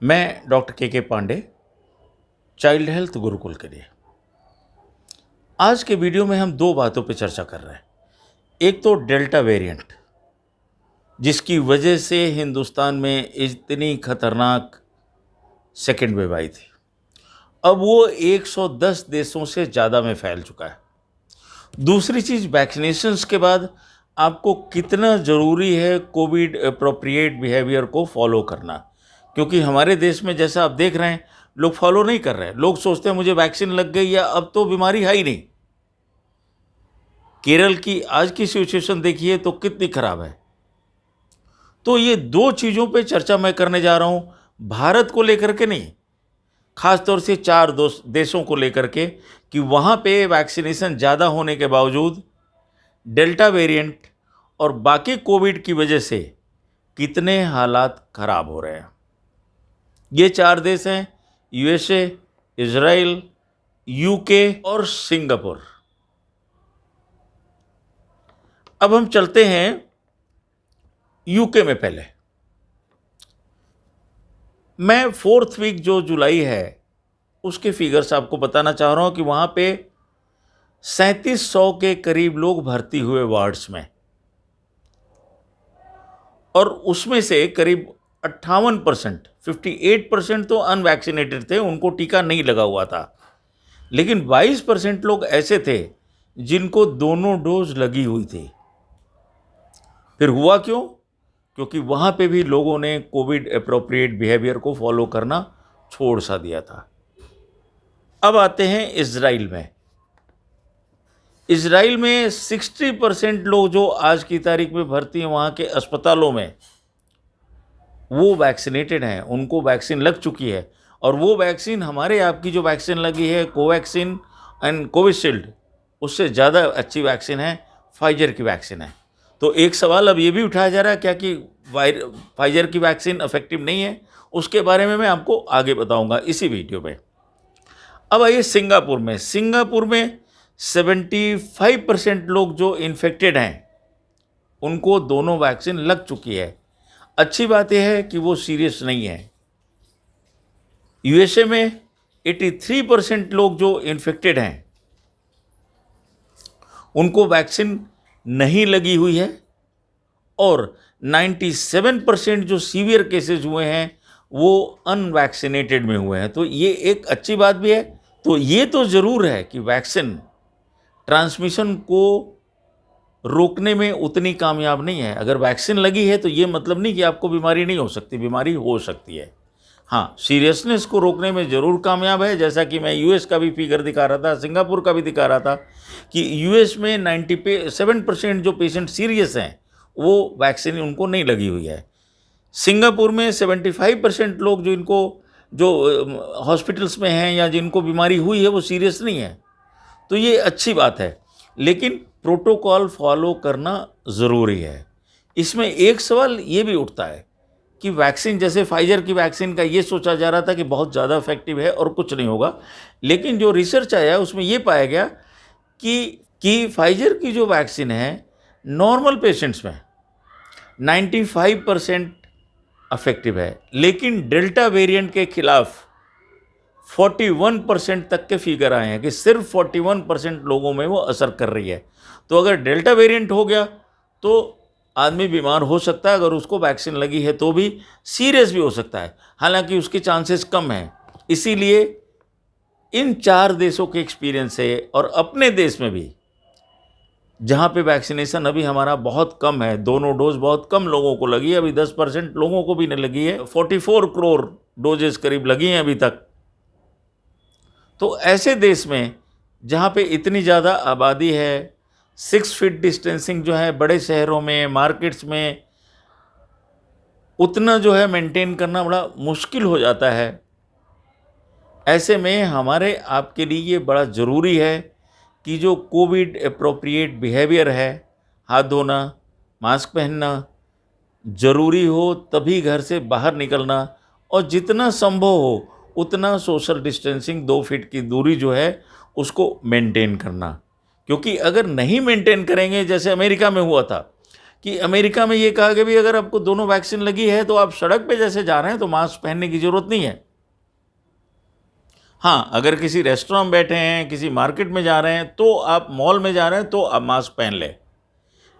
मैं डॉक्टर के Pandey, child health Gurukul के लिए। आज के वीडियो में हम दो बातों पे चर्चा कर रहे हैं। एक तो डेल्टा वेरिएंट, जिसकी वजह से हिंदुस्तान में इतनी खतरनाक सेकेंड वेव आई थी। अब वो 110 देशों से ज़्यादा में फैल चुका है। दूसरी चीज़, वैक्सीनेशंस के बाद आपको कितना ज़रूरी है कोविड अप्रोप्रिएट बिहेवियर को फॉलो करना, क्योंकि हमारे देश में जैसा आप देख रहे हैं लोग फॉलो नहीं कर रहे हैं। लोग सोचते हैं मुझे वैक्सीन लग गई या अब तो बीमारी है ही नहीं। केरल की आज की सिचुएशन देखिए तो कितनी खराब है। तो ये दो चीज़ों पे चर्चा मैं करने जा रहा हूँ, भारत को लेकर के नहीं, खास तौर से चार देशों को लेकर के, कि वहाँ पे वैक्सीनेशन ज़्यादा होने के बावजूद डेल्टा वेरिएंट और बाकी कोविड की वजह से कितने हालात खराब हो रहे हैं। ये चार देश हैं यूएसए, इजराइल, यूके और सिंगापुर। अब हम चलते हैं यूके में। पहले मैं 4th वीक जो जुलाई है उसके फिगर्स आपको बताना चाह रहा हूं कि वहां पे 3700 के करीब लोग भर्ती हुए वार्ड्स में, और उसमें से करीब 58%, 58% तो अनवैक्सीनेटेड थे, उनको टीका नहीं लगा हुआ था। लेकिन 22% लोग ऐसे थे जिनको दोनों डोज लगी हुई थी। फिर हुआ क्यों? क्योंकि वहाँ पे भी लोगों ने कोविड अप्रोप्रिएट बिहेवियर को फॉलो करना छोड़ सा दिया था। अब आते हैं इजराइल में। इजराइल में 60% लोग जो आज की तारीख में भर्ती हैं वहाँ के अस्पतालों में, वो वैक्सीनेटेड हैं, उनको वैक्सीन लग चुकी है। और वो वैक्सीन हमारे आपकी जो वैक्सीन लगी है कोवैक्सीन एंड कोविशील्ड, उससे ज़्यादा अच्छी वैक्सीन है, फाइजर की वैक्सीन है। तो एक सवाल अब ये भी उठाया जा रहा है क्या कि फाइजर की वैक्सीन इफेक्टिव नहीं है? उसके बारे में मैं आपको आगे बताऊंगा इसी वीडियो में। अब आइए सिंगापुर में। सिंगापुर में 75% लोग जो इन्फेक्टेड हैं उनको दोनों वैक्सीन लग चुकी है। अच्छी बात यह है कि वो सीरियस नहीं है। यूएसए में 83% लोग जो इन्फेक्टेड हैं उनको वैक्सीन नहीं लगी हुई है, और 97% जो सीवियर केसेस हुए हैं वो अनवैक्सीनेटेड में हुए हैं। तो ये एक अच्छी बात भी है। तो ये तो ज़रूर है कि वैक्सीन ट्रांसमिशन को रोकने में उतनी कामयाब नहीं है। अगर वैक्सीन लगी है तो ये मतलब नहीं कि आपको बीमारी नहीं हो सकती, बीमारी हो सकती है। हाँ, सीरियसनेस को रोकने में ज़रूर कामयाब है। जैसा कि मैं यूएस का भी फिगर दिखा रहा था, सिंगापुर का भी दिखा रहा था कि यूएस में 97% जो पेशेंट सीरियस हैं वो वैक्सीन उनको नहीं लगी हुई है। सिंगापुर में 75% लोग जो हॉस्पिटल्स में हैं या जिनको बीमारी हुई है वो सीरियस नहीं है। तो ये अच्छी बात है, लेकिन प्रोटोकॉल फॉलो करना ज़रूरी है। इसमें एक सवाल ये भी उठता है कि वैक्सीन, जैसे फाइजर की वैक्सीन का ये सोचा जा रहा था कि बहुत ज़्यादा इफेक्टिव है और कुछ नहीं होगा, लेकिन जो रिसर्च आया उसमें ये पाया गया कि फाइजर की जो वैक्सीन है नॉर्मल पेशेंट्स में 95% इफेक्टिव है, लेकिन डेल्टा वेरिएंट के खिलाफ 41% तक के फिगर आए हैं कि सिर्फ 41% लोगों में वो असर कर रही है। तो अगर डेल्टा वेरिएंट हो गया तो आदमी बीमार हो सकता है, अगर उसको वैक्सीन लगी है तो भी सीरियस भी हो सकता है, हालांकि उसके चांसेस कम हैं। इसीलिए इन चार देशों के एक्सपीरियंस से, और अपने देश में भी जहाँ पे वैक्सीनेशन अभी हमारा बहुत कम है, दोनों डोज बहुत कम लोगों को लगी है, अभी 10% लोगों को भी नहीं लगी है, 44 करोड़ डोजेस करीब लगी हैं अभी तक। तो ऐसे देश में जहाँ पे इतनी ज़्यादा आबादी है, 6 फीट डिस्टेंसिंग जो है बड़े शहरों में, मार्केट्स में, उतना जो है मेंटेन करना बड़ा मुश्किल हो जाता है। ऐसे में हमारे आपके लिए ये बड़ा ज़रूरी है कि जो कोविड अप्रोप्रिएट बिहेवियर है, हाथ धोना, मास्क पहनना, ज़रूरी हो तभी घर से बाहर निकलना, और जितना संभव हो उतना सोशल डिस्टेंसिंग 2 फीट की दूरी जो है उसको मेंटेन करना। क्योंकि अगर नहीं मेंटेन करेंगे, जैसे अमेरिका में हुआ था कि अमेरिका में ये कहा कि भी अगर आपको दोनों वैक्सीन लगी है तो आप सड़क पे जैसे जा रहे हैं तो मास्क पहनने की ज़रूरत नहीं है। हाँ, अगर किसी रेस्टोरेंट में बैठे हैं, किसी मार्केट में जा रहे हैं, तो आप मॉल में जा रहे हैं तो आप मास्क पहन लें।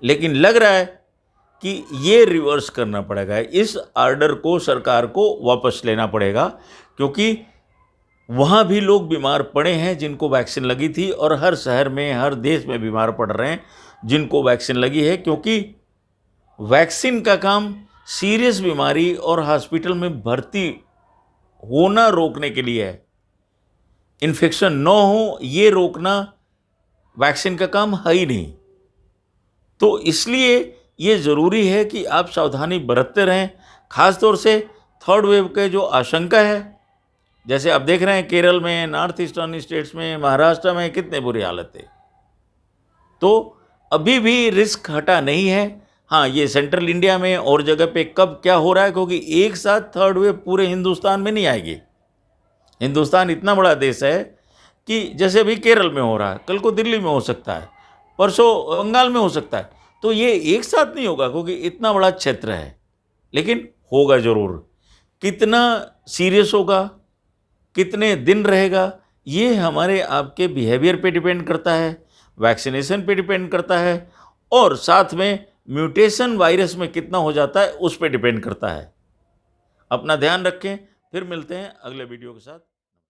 लेकिन लग रहा है कि ये रिवर्स करना पड़ेगा, इस ऑर्डर को सरकार को वापस लेना पड़ेगा, क्योंकि वहाँ भी लोग बीमार पड़े हैं जिनको वैक्सीन लगी थी, और हर शहर में, हर देश में बीमार पड़ रहे हैं जिनको वैक्सीन लगी है, क्योंकि वैक्सीन का काम सीरियस बीमारी और हॉस्पिटल में भर्ती होना रोकने के लिए है। इन्फेक्शन न हो ये रोकना वैक्सीन का काम है ही नहीं। तो इसलिए ये ज़रूरी है कि आप सावधानी बरतते रहें, ख़ास तौर से थर्ड वेव के जो आशंका है, जैसे आप देख रहे हैं केरल में, नॉर्थ ईस्टर्न स्टेट्स में, महाराष्ट्र में कितने बुरी हालत है। तो अभी भी रिस्क हटा नहीं है। हाँ, ये सेंट्रल इंडिया में और जगह पे कब क्या हो रहा है, क्योंकि एक साथ थर्ड वेव पूरे हिंदुस्तान में नहीं आएगी। हिंदुस्तान इतना बड़ा देश है कि जैसे अभी केरल में हो रहा है, कल को दिल्ली में हो सकता है, परसों बंगाल में हो सकता है। तो ये एक साथ नहीं होगा क्योंकि इतना बड़ा क्षेत्र है, लेकिन होगा ज़रूर। कितना सीरियस होगा, कितने दिन रहेगा, ये हमारे आपके बिहेवियर पे डिपेंड करता है, वैक्सीनेशन पे डिपेंड करता है, और साथ में म्यूटेशन वायरस में कितना हो जाता है उस पे डिपेंड करता है। अपना ध्यान रखें, फिर मिलते हैं अगले वीडियो के साथ।